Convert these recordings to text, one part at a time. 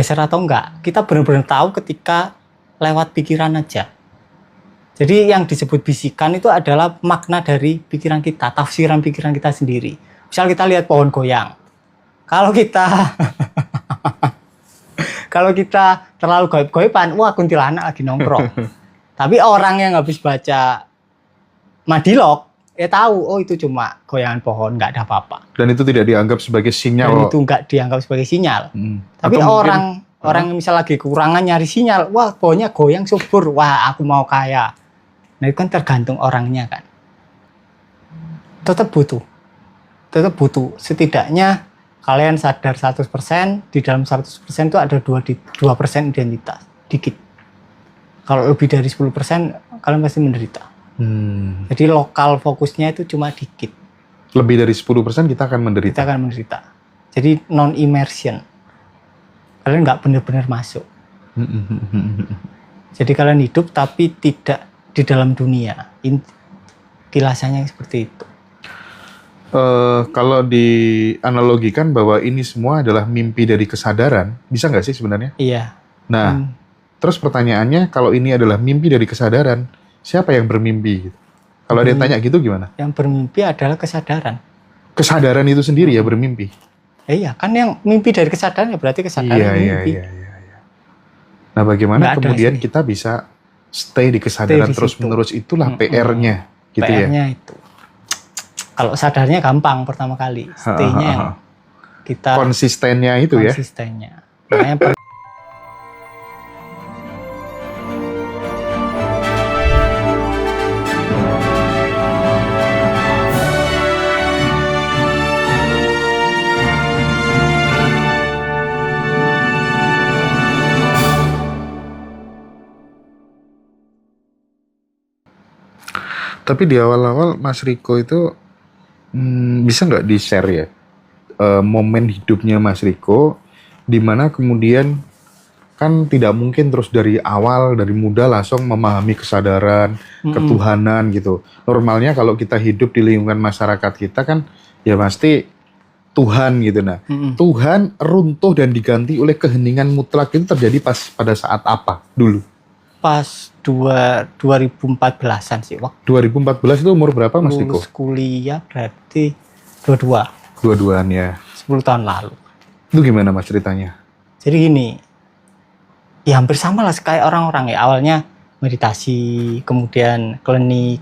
geser atau enggak, kita benar-benar tahu ketika lewat pikiran aja. Jadi yang disebut bisikan itu adalah makna dari pikiran kita, tafsiran pikiran kita sendiri. Misal kita lihat pohon goyang. Kalau kita terlalu goib-goiban, wah kuntilanak lagi nongkrong. Tapi orang yang habis baca Madilog, ya tahu, oh itu cuma goyangan pohon, nggak ada apa-apa. Dan itu tidak dianggap sebagai sinyal. Dan itu nggak dianggap sebagai sinyal. Tapi orang yang misal lagi kekurangan nyari sinyal, wah pohonnya goyang subur, wah aku mau kaya. Nah itu kan tergantung orangnya kan. Tetap butuh. Setidaknya kalian sadar 100%, di dalam 100% itu ada 2% identitas, dikit. Kalau lebih dari 10%, kalian pasti menderita. Jadi lokal fokusnya itu cuma dikit. Lebih dari 10% kita akan menderita. Kita akan menderita. Jadi non-immersion. Kalian nggak benar-benar masuk. Jadi kalian hidup tapi tidak di dalam dunia. Kilasannya seperti itu. Kalau dianalogikan bahwa ini semua adalah mimpi dari kesadaran, bisa nggak sih sebenarnya? Iya. Nah, terus pertanyaannya, kalau ini adalah mimpi dari kesadaran, siapa yang bermimpi? Kalau ada yang tanya gitu gimana? Yang bermimpi adalah kesadaran. Kesadaran itu sendiri ya bermimpi? Iya, kan yang mimpi dari kesadaran ya berarti kesadaran mimpi. Iya. Nah, bagaimana kemudian kita bisa stay di kesadaran terus-menerus, itulah PR-nya. Gitu PR-nya itu. Kalau sadarnya gampang pertama kali, stay-nya yang kita konsistennya itu ya. Konsistennya. Makanya Tapi di awal-awal Mas Riko itu bisa nggak di-share ya momen hidupnya Mas Riko, di mana kemudian kan tidak mungkin terus dari awal, dari muda langsung memahami kesadaran, ketuhanan gitu. Normalnya kalau kita hidup di lingkungan masyarakat kita kan ya pasti Tuhan gitu. Nah, Tuhan runtuh dan diganti oleh keheningan mutlak itu terjadi pada saat apa dulu? Pas 2014-an sih waktu. 2014 itu umur berapa Mas Riko? Lulus kuliah berarti 22. 22-an ya. 10 tahun lalu. Itu gimana Mas ceritanya? Jadi gini, ya hampir sama lah kayak orang-orang ya. Awalnya meditasi, kemudian klinik.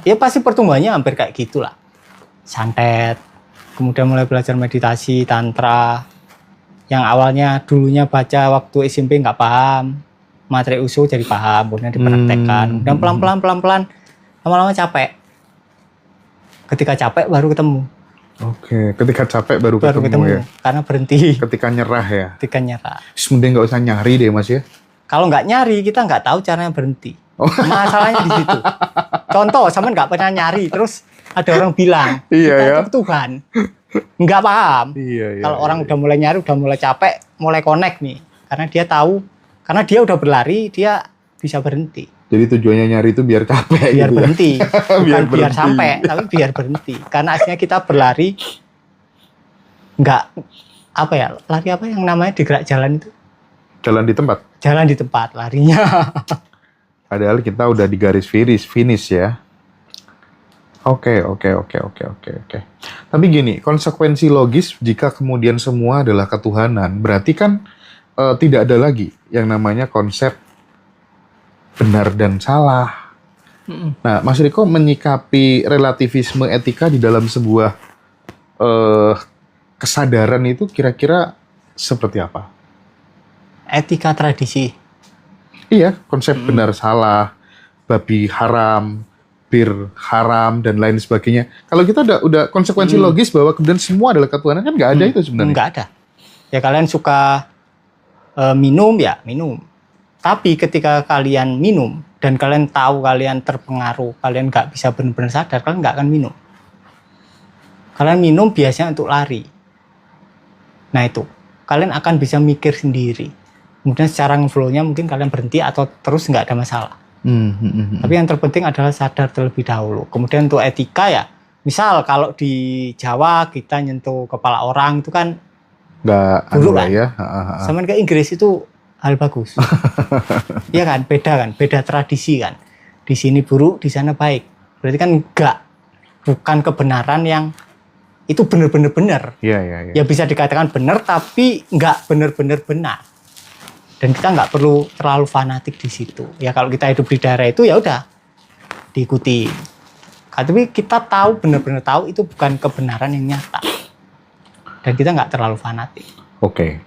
Ya pasti pertumbuhannya hampir kayak gitulah. Santet, kemudian mulai belajar meditasi, tantra. Yang awalnya dulunya baca waktu SMP nggak paham. Materi usul jadi paham, kemudian dipraktekkan, dan pelan-pelan, lama-lama capek. Ketika capek baru ketemu. Oke, ketika capek baru ketemu ya. Karena berhenti. Ketika nyerah ya. Ketika nyerah. Mending nggak usah nyari deh Mas ya. Kalau nggak nyari, kita nggak tahu caranya berhenti. Masalahnya di situ. Contoh, sama nggak pernah nyari, terus ada orang bilang kita itu Tuhan, nggak paham. Kalau orang udah mulai nyari, udah mulai capek, mulai connect nih, karena dia tahu. Karena dia udah berlari, dia bisa berhenti. Jadi tujuannya nyari itu biar capek. Biar gitu berhenti. Ya? Bukan biar sampai, tapi biar berhenti. Karena aslinya kita berlari, lari apa yang namanya di gerak jalan itu? Jalan di tempat? Jalan di tempat, larinya. Padahal kita udah di garis finish ya. Oke. Tapi gini, konsekuensi logis jika kemudian semua adalah ketuhanan, berarti kan tidak ada lagi yang namanya konsep benar dan salah. Nah, Mas Riko menyikapi relativisme etika di dalam sebuah kesadaran itu kira-kira seperti apa? Etika tradisi. Iya, konsep benar salah, babi haram, bir haram dan lain sebagainya. Kalau kita udah konsekuensi logis bahwa kemudian semua adalah ketuhanan, kan nggak ada itu sebenarnya. Nggak ada. Ya kalian suka minum ya minum. Tapi ketika kalian minum dan kalian tahu kalian terpengaruh, kalian nggak bisa benar-benar sadar, kalian nggak akan minum. Kalian minum biasanya untuk lari. Nah itu, kalian akan bisa mikir sendiri. Kemudian secara flow-nya mungkin kalian berhenti atau terus nggak ada masalah. Tapi yang terpenting adalah sadar terlebih dahulu. Kemudian untuk etika ya, misal kalau di Jawa kita nyentuh kepala orang itu kan nggak buruk lah kan? ya. Sampean ke Inggris itu hal bagus. Iya kan, beda tradisi kan. Di sini buruk, di sana baik. Berarti kan bukan kebenaran yang itu benar-benar benar. Iya. Ya bisa dikatakan benar, tapi nggak benar-benar benar. Dan kita nggak perlu terlalu fanatik di situ. Ya kalau kita hidup di daerah itu ya udah diikuti. Tapi kita tahu benar-benar tahu itu bukan kebenaran yang nyata. Dan kita nggak terlalu fanatik. Oke.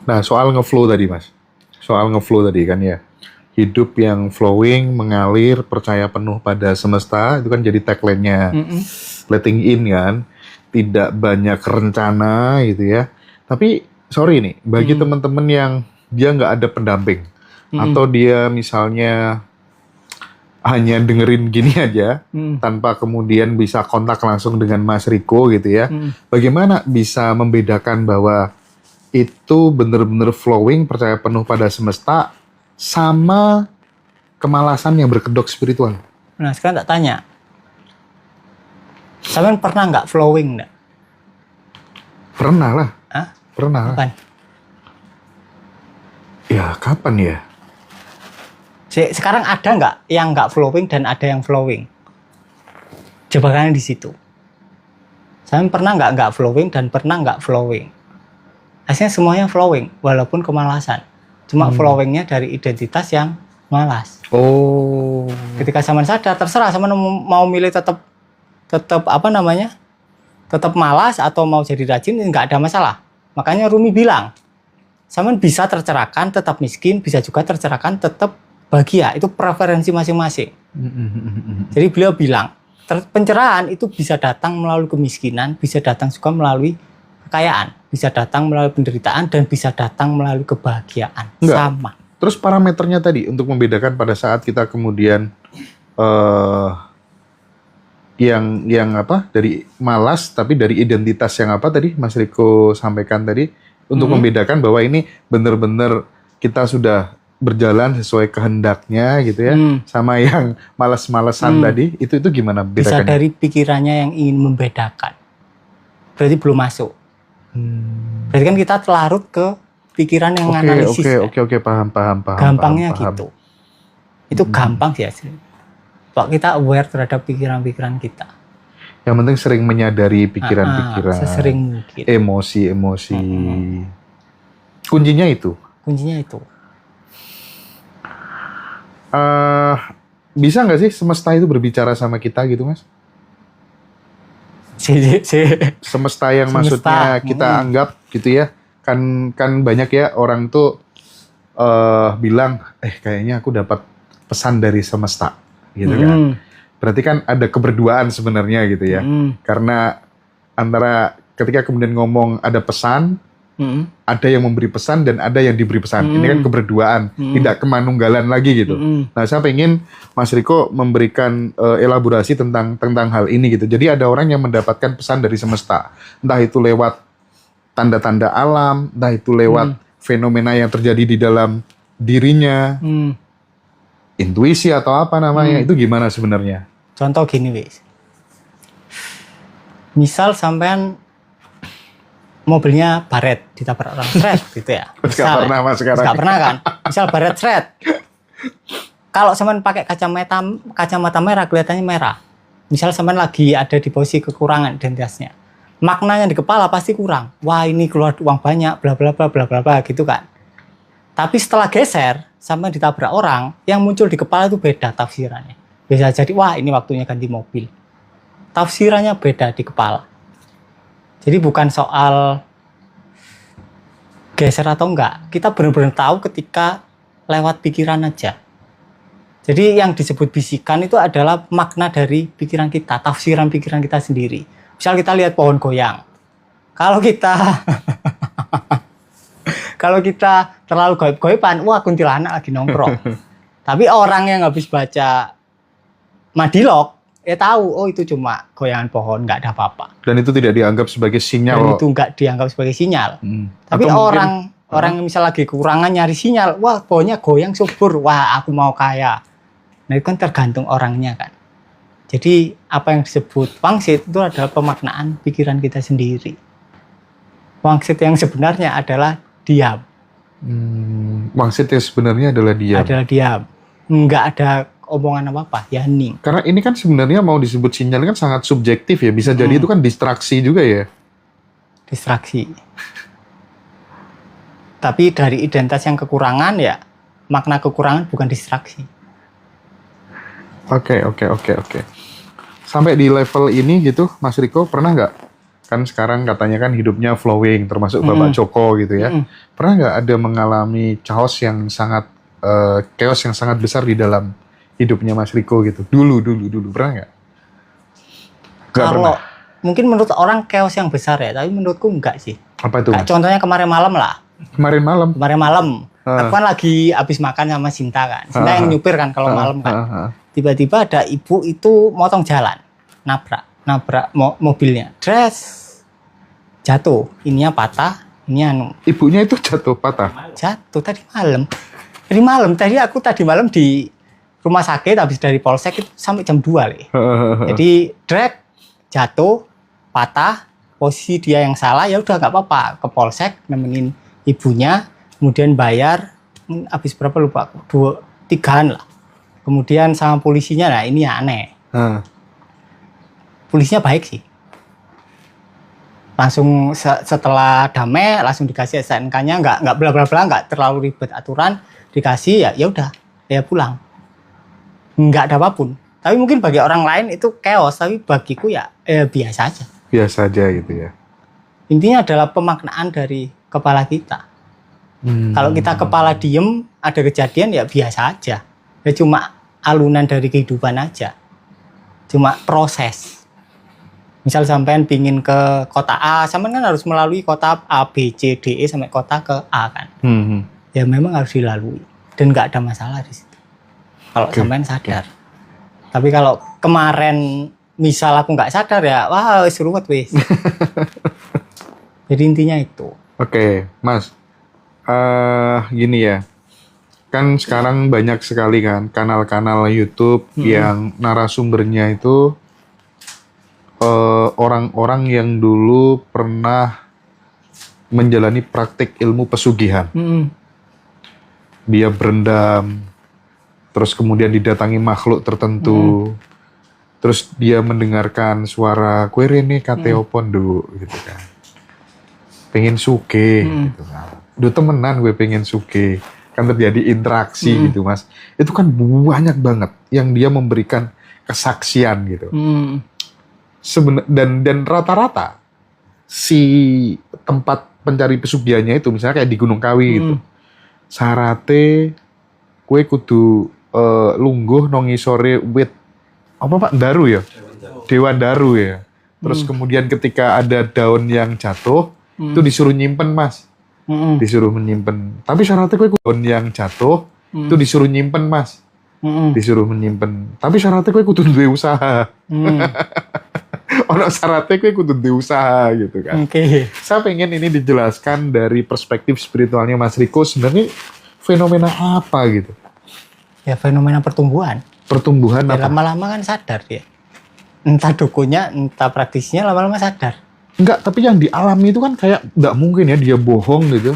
Nah, soal ngeflow tadi, Mas. Soal ngeflow tadi kan ya. Hidup yang flowing, mengalir, percaya penuh pada semesta, itu kan jadi tagline-nya Letting In kan. Tidak banyak rencana gitu ya. Tapi, sorry nih, bagi teman-teman yang dia nggak ada pendamping. Atau dia misalnya hanya dengerin gini aja, tanpa kemudian bisa kontak langsung dengan Mas Riko gitu ya. Bagaimana bisa membedakan bahwa itu benar-benar flowing, percaya penuh pada semesta, sama kemalasan yang berkedok spiritual? Nah sekarang tak tanya, sampean pernah nggak flowing nggak? Pernah lah. Hah? Pernah. Kapan? Ya kapan ya? Sekarang ada nggak yang nggak flowing dan ada yang flowing? Jebakannya di situ. Saya pernah nggak flowing dan pernah nggak flowing. Aslinya semuanya flowing, walaupun kemalasan. Cuma flowingnya dari identitas yang malas. Oh. Ketika zaman sadar, terserah sama mau milih tetap apa namanya, tetap malas atau mau jadi rajin, nggak ada masalah. Makanya Rumi bilang, sama bisa tercerahkan, tetap miskin, bisa juga tercerahkan, tetap bahagia. Itu preferensi masing-masing. Jadi beliau bilang, pencerahan itu bisa datang melalui kemiskinan, bisa datang juga melalui kekayaan, bisa datang melalui penderitaan, dan bisa datang melalui kebahagiaan. Enggak. Sama. Terus parameternya tadi untuk membedakan pada saat kita kemudian yang apa dari malas tapi dari identitas yang apa tadi Mas Riko sampaikan tadi untuk membedakan bahwa ini benar-benar kita sudah berjalan sesuai kehendaknya gitu ya, sama yang malas-malasan tadi itu gimana bedakannya? Bisa dari pikirannya yang ingin membedakan. Berarti belum masuk. Berarti kan kita larut ke pikiran yang analisis. Oke, paham. Gampangnya paham. gitu. Itu gampang sih asli. Kalau kita aware terhadap pikiran-pikiran kita. Yang penting sering menyadari pikiran-pikiran, sesering mungkin. Emosi. Kuncinya itu. Bisa nggak sih semesta itu berbicara sama kita gitu, Mas? Semesta yang maksudnya kita anggap gitu ya. Kan banyak ya orang tuh bilang, kayaknya aku dapat pesan dari semesta gitu kan. Berarti kan ada keberduaan sebenarnya gitu ya. Karena antara ketika kemudian ngomong ada pesan, ada yang memberi pesan dan ada yang diberi pesan. Ini kan keberduaan, tidak kemanunggalan lagi gitu. Nah, saya pengen Mas Riko memberikan elaborasi tentang hal ini gitu. Jadi ada orang yang mendapatkan pesan dari semesta, entah itu lewat tanda-tanda alam, entah itu lewat fenomena yang terjadi di dalam dirinya, intuisi atau apa namanya, itu gimana sebenarnya? Contoh gini wis. Misal sampean mobilnya baret ditabrak orang seret gitu ya. Nggak pernah Mas sekarang. Nggak pernah kan? Misal baret seret. Kalau sampean pakai kacamata merah kelihatannya merah. Misal sampean lagi ada di posisi kekurangan identitasnya. Maknanya di kepala pasti kurang. Wah, ini keluar uang banyak, bla bla bla bla bla bla gitu kan. Tapi setelah geser sampai ditabrak orang, yang muncul di kepala itu beda tafsirannya. Bisa jadi wah ini waktunya ganti mobil. Tafsirannya beda di kepala. Jadi bukan soal geser atau enggak. Kita benar-benar tahu ketika lewat pikiran aja. Jadi yang disebut bisikan itu adalah makna dari pikiran kita, tafsiran pikiran kita sendiri. Misal kita lihat pohon goyang. Kalau kita terlalu goib-goiban, wah kuntilanak lagi nongkrong. Tapi orang yang habis baca Madilog, tahu, oh itu cuma goyangan pohon, nggak ada apa-apa. Dan itu tidak dianggap sebagai sinyal. Dan itu nggak dianggap sebagai sinyal. Tapi orang yang misal lagi kekurangan nyari sinyal, wah pohonnya goyang subur, wah aku mau kaya. Nah itu kan tergantung orangnya kan. Jadi apa yang disebut pangsit itu adalah pemaknaan pikiran kita sendiri. Wangsit yang sebenarnya adalah diam. Wangsit yang sebenarnya adalah diam. Adalah diam. Nggak ada omongan apa-apa, ya hening. Karena ini kan sebenarnya mau disebut sinyal kan sangat subjektif ya. Bisa jadi itu kan distraksi juga ya. Distraksi. Tapi dari identitas yang kekurangan ya, makna kekurangan bukan distraksi. Oke. Sampai di level ini gitu, Mas Riko pernah nggak? Kan sekarang katanya kan hidupnya flowing, termasuk Bapak Joko gitu ya. Pernah nggak ada mengalami chaos yang sangat besar di dalam hidupnya Mas Riko gitu? Dulu pernah nggak? Nggak Kalau pernah. mungkin menurut orang chaos yang besar ya, tapi menurutku enggak sih. Apa itu? Kayak Mas? contohnya kemarin malam lah. Kemarin malam. Aku kan lagi habis makan sama Sinta kan. Sinta yang nyupir kan kalau malam kan. Tiba-tiba ada ibu itu motong jalan, nabrak mobilnya. Jatuh, ininya patah, ini Ibunya itu jatuh patah. jatuh tadi malam. Tadi aku tadi malam di rumah sakit habis dari polsek itu sampai jam 2 nih. Jadi jatuh, patah, posisi dia yang salah ya udah nggak apa-apa, ke polsek nemenin ibunya, kemudian bayar habis berapa lupa, 2-3an lah. Kemudian sama polisinya, nah ini ya aneh. Polisinya baik sih. Langsung setelah damai langsung dikasih SNK-nya, nggak bla bla bla, nggak terlalu ribet aturan, dikasih ya udah, ya pulang. Nggak ada apapun. Tapi mungkin bagi orang lain itu chaos, tapi bagiku ya biasa aja. Biasa aja gitu ya. Intinya adalah pemaknaan dari kepala kita. Kalau kita kepala diem, ada kejadian ya biasa aja. Ya cuma alunan dari kehidupan aja. Cuma proses. Misal sampean pingin ke kota A, sampean kan harus melalui kota A, B, C, D, E sampai kota ke A kan. Ya memang harus dilalui. Dan nggak ada masalah di situ. Kalau sampean sadar. Tapi kalau kemarin misal aku nggak sadar ya, wah seruat wes. Jadi intinya itu. Oke, Mas. Gini ya. Kan sekarang banyak sekali kan kanal-kanal YouTube yang narasumbernya itu orang-orang yang dulu pernah menjalani praktik ilmu pesugihan. Dia berendam, terus kemudian didatangi makhluk tertentu, terus dia mendengarkan suara kue rene kateo pondo gitu kan, pengen suge gitu kan, udah temenan gue pengen suge, kan terjadi interaksi gitu Mas. Itu kan banyak banget yang dia memberikan kesaksian gitu. Dan rata-rata si tempat pencari pesugihannya itu misalnya kayak di Gunung Kawi gitu, sarate kue kudu lungguh nongi sore wit apa Pak Daru ya, Dewan Daru ya. Terus kemudian ketika ada daun yang jatuh itu disuruh nyimpen Mas, disuruh menyimpen. Tapi syaratnya kue daun yang jatuh itu disuruh nyimpen Mas, disuruh menyimpen. Tapi syaratnya kue kudu duwe usaha. Ono syaratnya kue kudu duwe usaha gitu kan. Saya pengen ini dijelaskan dari perspektif spiritualnya Mas Riko, sebenarnya fenomena apa gitu. Ya fenomena pertumbuhan. Pertumbuhan ya, apa? Lama-lama kan sadar dia. Entah dukunnya, entah praktisnya lama-lama sadar. Enggak, tapi yang dialami itu kan kayak nggak mungkin ya dia bohong gitu.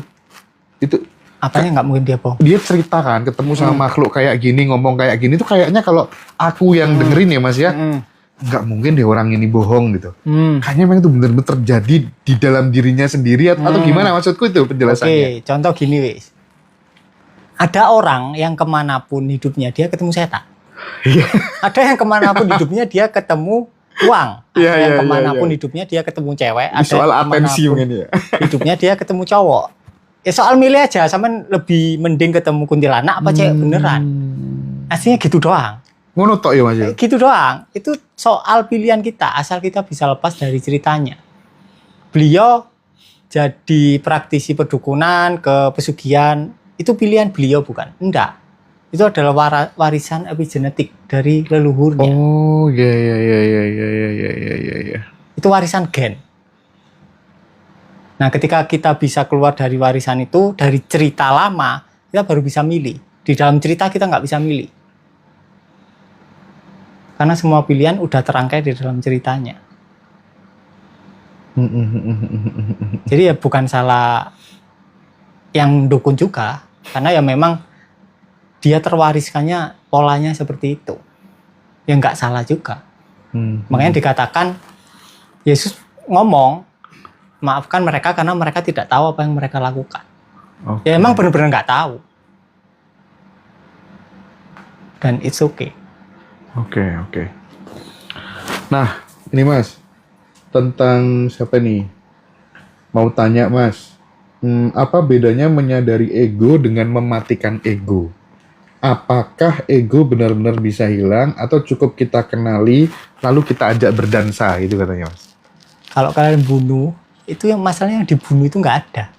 Itu apanya nggak mungkin dia bohong? Dia cerita kan ketemu sama makhluk kayak gini, ngomong kayak gini tuh kayaknya kalau aku yang dengerin ya Mas ya, nggak mungkin deh orang ini bohong gitu. Kayaknya memang itu benar-benar terjadi di dalam dirinya sendiri atau gimana maksudku itu penjelasannya. Contoh gini wis. Ada orang yang kemanapun hidupnya dia ketemu setan. Ada yang kemanapun hidupnya dia ketemu uang. Ada yang kemanapun hidupnya dia ketemu cewek. Ada soal atensi mungkin ya. Hidupnya dia ketemu cowok. Ya soal milih aja, sama lebih mending ketemu kuntilanak apa cewek beneran. Aslinya gitu doang. Ngono tok ya Mas. Gitu doang. Itu soal pilihan kita, asal kita bisa lepas dari ceritanya. Beliau jadi praktisi perdukunan ke pesugihan, itu pilihan beliau bukan? Enggak. Itu adalah warisan epigenetik dari leluhurnya. Oh, ya. Itu warisan gen. Nah, ketika kita bisa keluar dari warisan itu, dari cerita lama, kita baru bisa milih. Di dalam cerita kita nggak bisa milih. Karena semua pilihan udah terangkai di dalam ceritanya. Jadi ya bukan salah yang dukun juga, karena ya memang dia terwariskannya polanya seperti itu. Ya nggak salah juga. Makanya dikatakan Yesus ngomong, maafkan mereka karena mereka tidak tahu apa yang mereka lakukan. Ya emang benar-benar nggak tahu. Dan it's okay. Oke. Nah, ini Mas, tentang siapa nih? Mau tanya Mas, apa bedanya menyadari ego dengan mematikan ego? Apakah ego benar-benar bisa hilang atau cukup kita kenali lalu kita ajak berdansa gitu katanya Mas? Kalau kalian bunuh, itu yang masalahnya yang dibunuh itu nggak ada.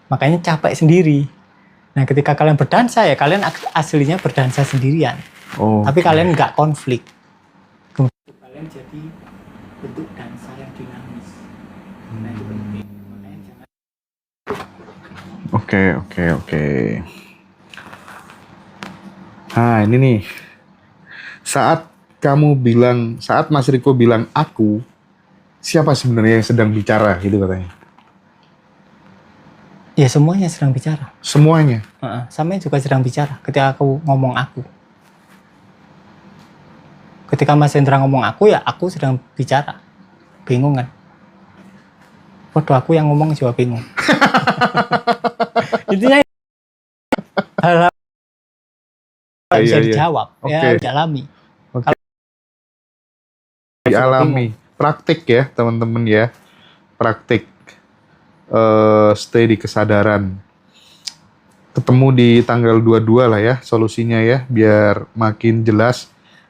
Makanya capek sendiri. Nah ketika kalian berdansa ya kalian aslinya berdansa sendirian. Tapi kalian nggak konflik. Kemudian kalian jadi bentuk dansa yang dinamis. Nah itu penting. Makanya jangan. Oke. Nah ini nih, saat Mas Riko bilang aku, siapa sebenarnya yang sedang bicara gitu katanya? Ya semuanya sedang bicara. Semuanya? Sama juga sedang bicara ketika aku ngomong aku. Ketika Mas Hendra ngomong aku, ya aku sedang bicara. Bingung kan? Waduh, aku yang ngomong juga bingung. Intinya hal-hal bisa dijawab, ya dialami. Dialami. Praktik ya teman-teman ya. Praktik. Stay di kesadaran. Ketemu di tanggal 22 lah ya solusinya ya, biar makin jelas.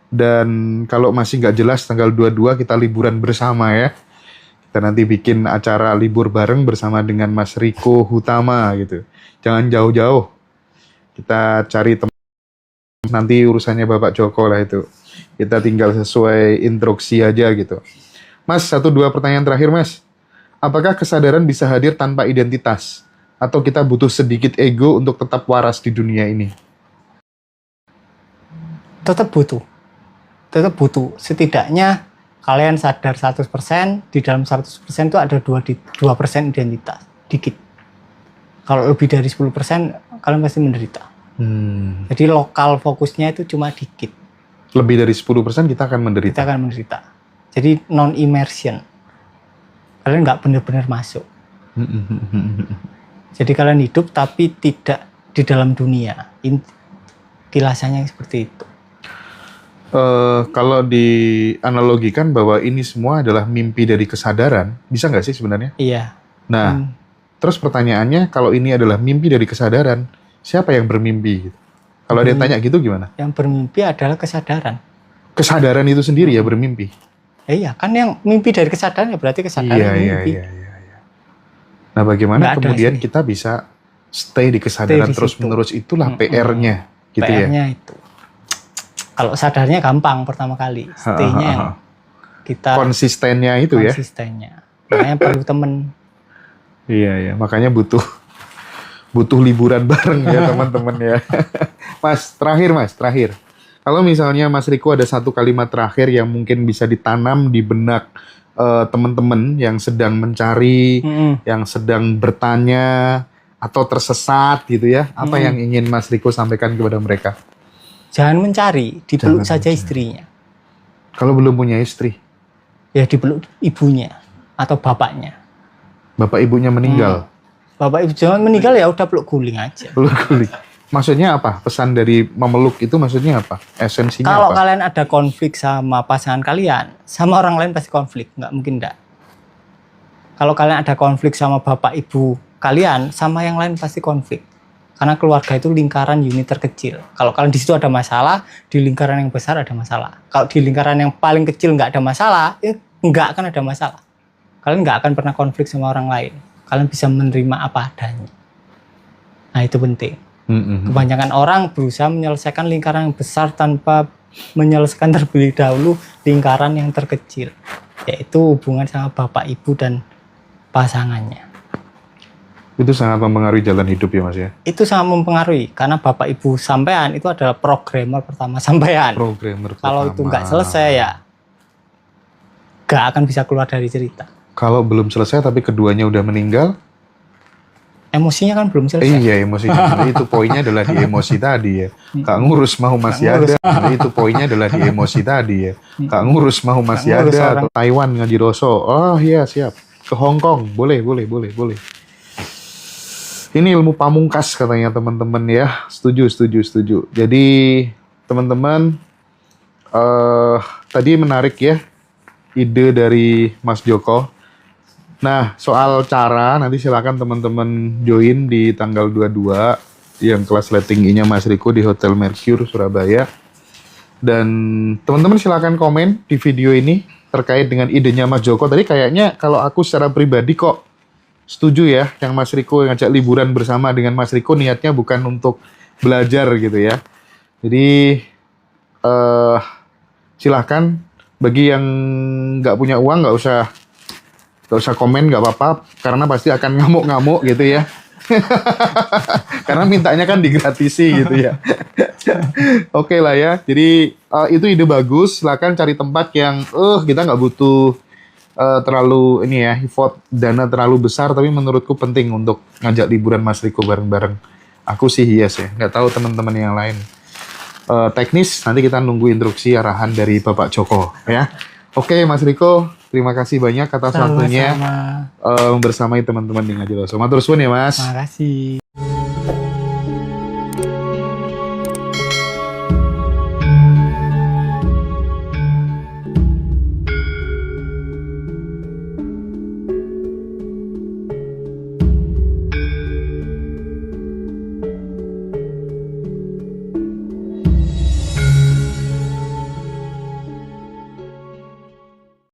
Dan kalau masih nggak jelas tanggal 22 kita liburan bersama ya. Kita nanti bikin acara libur bareng bersama dengan Mas Riko Hutama gitu. Jangan jauh-jauh. Kita cari teman, nanti urusannya Bapak Joko lah itu. Kita tinggal sesuai instruksi aja gitu. Mas, 1-2 pertanyaan terakhir Mas. Apakah kesadaran bisa hadir tanpa identitas? Atau kita butuh sedikit ego untuk tetap waras di dunia ini? Tetap butuh. Setidaknya kalian sadar 100%, di dalam 100% itu ada 2% identitas. Dikit. Kalau lebih dari 10%, kalian pasti menderita. Jadi lokal fokusnya itu cuma dikit. Lebih dari 10% kita akan menderita. Jadi non-immersion. Kalian nggak benar-benar masuk. Jadi kalian hidup tapi tidak di dalam dunia. Kilasannya seperti itu. Kalau dianalogikan bahwa ini semua adalah mimpi dari kesadaran, bisa nggak sih sebenarnya? Iya. Nah, terus pertanyaannya, kalau ini adalah mimpi dari kesadaran, siapa yang bermimpi? Kalau dia tanya gitu gimana? Yang bermimpi adalah kesadaran. Kesadaran itu sendiri ya bermimpi? Iya, kan yang mimpi dari kesadaran ya berarti kesadaran mimpi. Iya. Nah, bagaimana kemudian kita bisa stay di kesadaran terus-menerus, itulah PR-nya gitu ya? PR-nya itu. Kalau sadarnya gampang pertama kali, stay-nya yang kita konsistennya itu ya. Makanya perlu temen. Iya, makanya butuh liburan bareng ya teman-teman ya. Mas, terakhir. Kalau misalnya Mas Riko ada satu kalimat terakhir yang mungkin bisa ditanam di benak teman-teman yang sedang mencari, yang sedang bertanya atau tersesat gitu ya, apa yang ingin Mas Riko sampaikan kepada mereka? Jangan mencari, dipeluk saja istrinya. Kalau belum punya istri? Ya dipeluk ibunya atau bapaknya. Bapak ibunya meninggal? Bapak ibu jangan meninggal ya udah peluk guling aja. Peluk guling. Maksudnya apa? Pesan dari memeluk itu maksudnya apa? Esensinya kalau apa? Kalau kalian ada konflik sama pasangan kalian, sama orang lain pasti konflik. Nggak mungkin enggak. Kalau kalian ada konflik sama bapak ibu kalian, sama yang lain pasti konflik. Karena keluarga itu lingkaran unit terkecil. Kalau kalian di situ ada masalah, di lingkaran yang besar ada masalah. Kalau di lingkaran yang paling kecil nggak ada masalah, nggak akan ada masalah. Kalian nggak akan pernah konflik sama orang lain. Kalian bisa menerima apa adanya. Nah itu penting. Kebanyakan orang berusaha menyelesaikan lingkaran yang besar tanpa menyelesaikan terlebih dahulu lingkaran yang terkecil. Yaitu hubungan sama bapak ibu dan pasangannya. Itu sangat mempengaruhi jalan hidup ya Mas ya? Itu sangat mempengaruhi, karena bapak ibu sampean itu adalah programmer pertama sampean. Programmer pertama. Kalau itu nggak selesai ya nggak akan bisa keluar dari cerita. Kalau belum selesai tapi keduanya udah meninggal, Emosinya kan belum selesai. iya emosinya. Jadi itu poinnya adalah di emosi tadi ya. Kak ngurus mau masih Nggak ngurus. ada. Jadi itu poinnya adalah di emosi tadi ya. Kak ngurus mau masih Nggak ngurus ada. orang. Atau Taiwan ngaji Roso. Oh iya siap. Ke Hong Kong. Boleh. Ini ilmu pamungkas katanya teman-teman ya. Setuju. Jadi teman-teman tadi menarik ya ide dari Mas Joko. Nah, soal cara nanti silakan teman-teman join di tanggal 22 yang kelas letting I-nya Mas Riko di Hotel Mercure Surabaya. Dan teman-teman silakan komen di video ini terkait dengan idenya Mas Joko. Tadi kayaknya kalau aku secara pribadi kok setuju ya yang Mas Riko ngajak liburan bersama dengan Mas Riko niatnya bukan untuk belajar gitu ya. Jadi silahkan bagi yang nggak punya uang nggak usah komen, nggak apa-apa karena pasti akan ngamuk-ngamuk gitu ya. Karena mintanya kan digratisi gitu ya. Oke lah ya. Jadi itu ide bagus. Silakan cari tempat yang kita nggak butuh terlalu ini ya effort dana terlalu besar, tapi menurutku penting untuk ngajak liburan Mas Riko bareng-bareng. Aku sih yes ya. Nggak tahu teman-teman yang lain. Teknis nanti kita nunggu instruksi arahan dari Bapak Joko ya. Oke Mas Riko, terima kasih banyak atas waktunya Sama-sama. bersamai teman-teman di Ngaji Roso. Matur suwun ya Mas. Makasih.